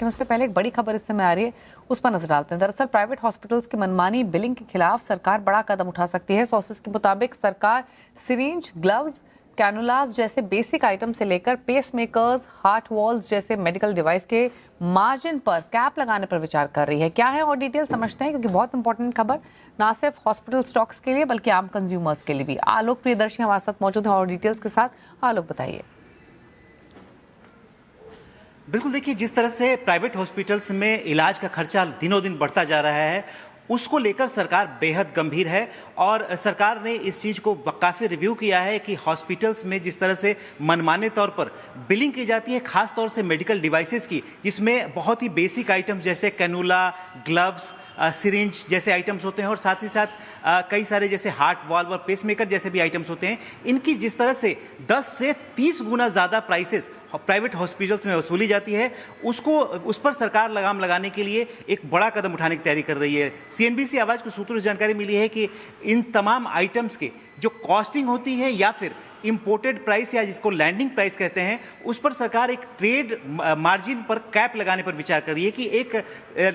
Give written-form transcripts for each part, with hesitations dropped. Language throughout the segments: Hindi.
लेकिन उससे पहले एक बड़ी खबर इस समय आ रही है, उस पर नजर डालते हैं। दरअसल प्राइवेट हॉस्पिटल्स की मनमानी बिलिंग के खिलाफ सरकार बड़ा कदम उठा सकती है। सोर्सेज के मुताबिक सरकार सिरिंज, ग्लव्स, कैनुलास जैसे बेसिक आइटम से लेकर पेसमेकर्स, हार्ट वॉल्स जैसे मेडिकल डिवाइस के मार्जिन पर कैप लगाने पर विचार कर रही है। क्या है और डिटेल समझते हैं, क्योंकि बहुत इंपॉर्टेंट खबर ना सिर्फ हॉस्पिटल स्टॉक्स के लिए बल्कि आम कंज्यूमर्स के लिए भी। आलोक प्रियदर्शी हमारे साथ मौजूद है और डिटेल्स के साथ। आलोक, बताइए। बिल्कुल, देखिए, जिस तरह से प्राइवेट हॉस्पिटल्स में इलाज का खर्चा दिनों दिन बढ़ता जा रहा है, उसको लेकर सरकार बेहद गंभीर है। और सरकार ने इस चीज़ को काफ़ी रिव्यू किया है कि हॉस्पिटल्स में जिस तरह से मनमाने तौर पर बिलिंग की जाती है, खास तौर से मेडिकल डिवाइसेस की, जिसमें बहुत ही बेसिक आइटम्स जैसे कैनुला, ग्लव्स, सिरिंज जैसे आइटम्स होते हैं, और साथ ही साथ कई सारे जैसे हार्ट वाल्व और पेसमेकर जैसे भी आइटम्स होते हैं, इनकी जिस तरह से 10 से 30 गुना ज़्यादा प्राइसेस प्राइवेट हॉस्पिटल्स में वसूली जाती है, उस पर सरकार लगाम लगाने के लिए एक बड़ा कदम उठाने की तैयारी कर रही है। सीएनबीसी आवाज़ को सूत्रों से जानकारी मिली है कि इन तमाम आइटम्स के जो कॉस्टिंग होती है या फिर इंपोर्टेड प्राइस या जिसको लैंडिंग प्राइस कहते हैं, उस पर सरकार एक ट्रेड मार्जिन पर कैप लगाने पर विचार कर रही है कि एक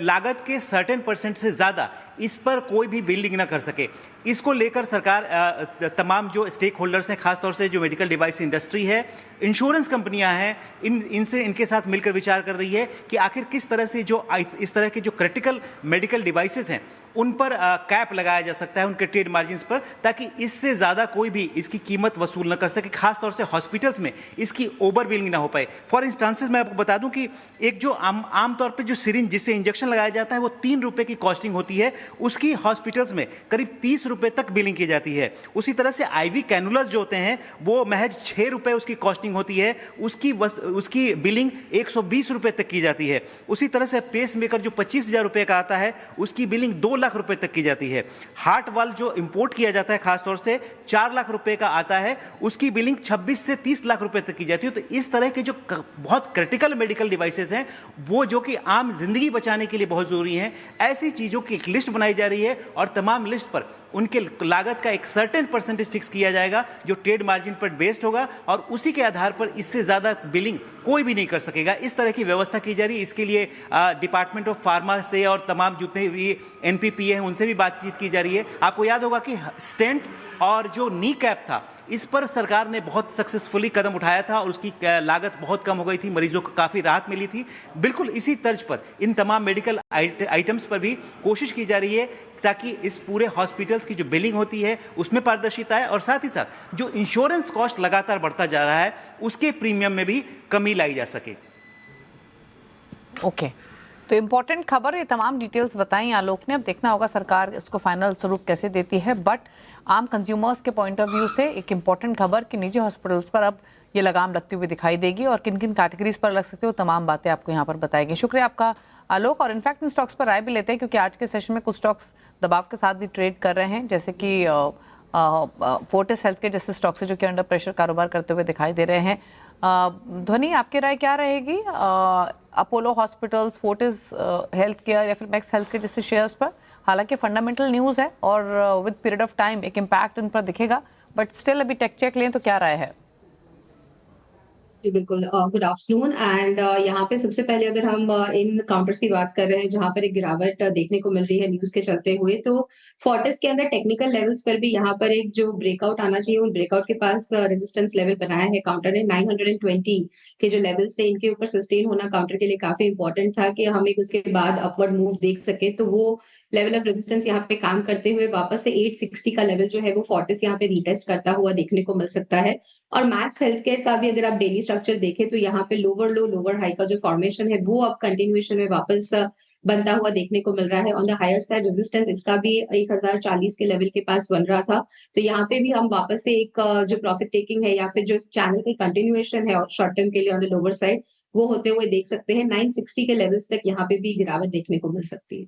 लागत के सर्टेन परसेंट से ज़्यादा इस पर कोई भी बिल्डिंग ना कर सके। इसको लेकर सरकार तमाम जो स्टेक होल्डर्स हैं, खासतौर से जो मेडिकल डिवाइस इंडस्ट्री है, इंश्योरेंस कंपनियां हैं, इनके साथ मिलकर विचार कर रही है कि आखिर किस तरह से जो इस तरह के जो क्रिटिकल मेडिकल डिवाइसेस हैं उन पर कैप लगाया जा सकता है, उनके ट्रेड मार्जिन पर, ताकि इससे ज़्यादा कोई भी इसकी कीमत वसूल न कर सके। खासतौर से हॉस्पिटल्स में इसकी ओवर बिलिंग ना हो पाए। फॉर इंस्टांसेस मैं आपको बता दूं कि एक जो आमतौर पर जो सिरिंज जिससे इंजेक्शन लगाया जाता है वो 3 रुपये की कॉस्टिंग होती है, उसकी हॉस्पिटल्स में करीब 30 रुपये तक बिलिंग की जाती है। उसी तरह से आईवी कैनुलस जो होते हैं वो महज 6 रुपये उसकी कॉस्टिंग होती है, उसकी बिलिंग 120 रुपये तक की जाती है। उसी तरह से पेस मेकर जो 25,000 रुपये का आता है, उसकी बिलिंग 2 लाख रुपए तक की जाती है। हार्ट वाल्व जो इंपोर्ट किया जाता है खासतौर से 4 लाख रुपए का आता है, उसकी बिलिंग 26 से 30 लाख रुपए तक की जाती है। तो इस तरह के जो बहुत क्रिटिकल मेडिकल डिवाइसेस हैं, वो जो कि आम जिंदगी बचाने के लिए बहुत जरूरी हैं, ऐसी चीजों की एक लिस्ट बनाई जा रही है और तमाम लिस्ट पर उनके लागत का एक सर्टेन परसेंटेज फिक्स किया जाएगा जो ट्रेड मार्जिन पर बेस्ड होगा, और उसी के आधार पर इससे ज्यादा बिलिंग कोई भी नहीं कर सकेगा। इस तरह की व्यवस्था की जा रही है। इसके लिए डिपार्टमेंट ऑफ फार्मा से और तमाम जितने भी एनपीपीए हैं उनसे भी बातचीत की जा रही है। आपको याद होगा कि स्टेंट और जो नी कैप था, इस पर सरकार ने बहुत सक्सेसफुली कदम उठाया था और उसकी लागत बहुत कम हो गई थी, मरीजों को काफ़ी राहत मिली थी। बिल्कुल इसी तर्ज पर इन तमाम मेडिकल आइटम्स पर भी कोशिश की जा रही है ताकि इस पूरे हॉस्पिटल्स की जो बिलिंग होती है उसमें पारदर्शिता है, और साथ ही साथ जो इंश्योरेंस कॉस्ट लगातार बढ़ता जा रहा है उसके प्रीमियम में भी कमी लाई जा सके। ओके, तो इम्पोर्टेंट खबर, ये तमाम डिटेल्स बताई आलोक ने। अब देखना होगा सरकार इसको फाइनल स्वरूप कैसे देती है। बट आम कंज्यूमर्स के पॉइंट ऑफ व्यू से एक इम्पॉर्टेंट खबर कि निजी हॉस्पिटल्स पर अब ये लगाम लगती हुई दिखाई देगी, और किन किन कैटेगरीज पर लग सकते हो तमाम बातें आपको यहाँ पर बताएगी। शुक्रिया आपका आलोक। और इनफैक्ट इन स्टॉक्स पर राय भी लेते हैं, क्योंकि आज के सेशन में कुछ स्टॉक्स दबाव के साथ भी ट्रेड कर रहे हैं, जैसे कि फोर्टिस हेल्थकेयर जैसे स्टॉक्स जो कि अंडर प्रेशर कारोबार करते हुए दिखाई दे रहे हैं। ध्वनि, आपकी राय क्या रहेगी Apollo hospitals, Fortis health care या फिर मैक्स हेल्थ केयर जैसे शेयर्स पर? हालांकि फंडामेंटल न्यूज़ है और विद पीरियड ऑफ टाइम एक इम्पैक्ट इन पर दिखेगा, बट स्टिल अभी टेक चेक लें तो क्या राय है? जी बिल्कुल, गुड आफ्टरनून। एंड यहाँ पे सबसे पहले अगर हम इन काउंटर्स की बात कर रहे हैं जहाँ पर एक गिरावट देखने को मिल रही है न्यूज के चलते हुए, तो फोर्टिस के अंदर टेक्निकल लेवल्स पर भी यहाँ पर एक जो ब्रेकआउट आना चाहिए, उन ब्रेकआउट के पास रेजिस्टेंस लेवल बनाया है काउंटर ने। 920 के जो लेवल्स थे, इनके ऊपर सस्टेन होना काउंटर के लिए काफी इंपॉर्टेंट था कि हम एक उसके बाद अपवर्ड मूव देख सके। तो वो लेवल ऑफ रेजिस्टेंस यहाँ पे काम करते हुए वापस से 860 का लेवल जो है वो फोर्टिस यहाँ पे रीटेस्ट करता हुआ देखने को मिल सकता है। और मैक्स हेल्थ केयर का भी अगर आप डेली स्ट्रक्चर देखें तो यहाँ पे लोअर लो लोअर हाई का जो फॉर्मेशन है वो अब कंटिन्यूएशन में वापस बनता हुआ देखने को मिल रहा है। On the higher side resistance इसका भी 1040 के लेवल के पास बन रहा था। तो यहाँ पे भी हम वापस से एक जो प्रॉफिट टेकिंग है या फिर जो इस चैनल की कंटिन्यूएशन है शॉर्ट टर्म के लिए ऑन द लोअर साइड, वो होते हुए देख सकते हैं। 960 के लेवल्स तक यहाँ पे भी गिरावट देखने को मिल सकती है।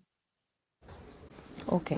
ओके,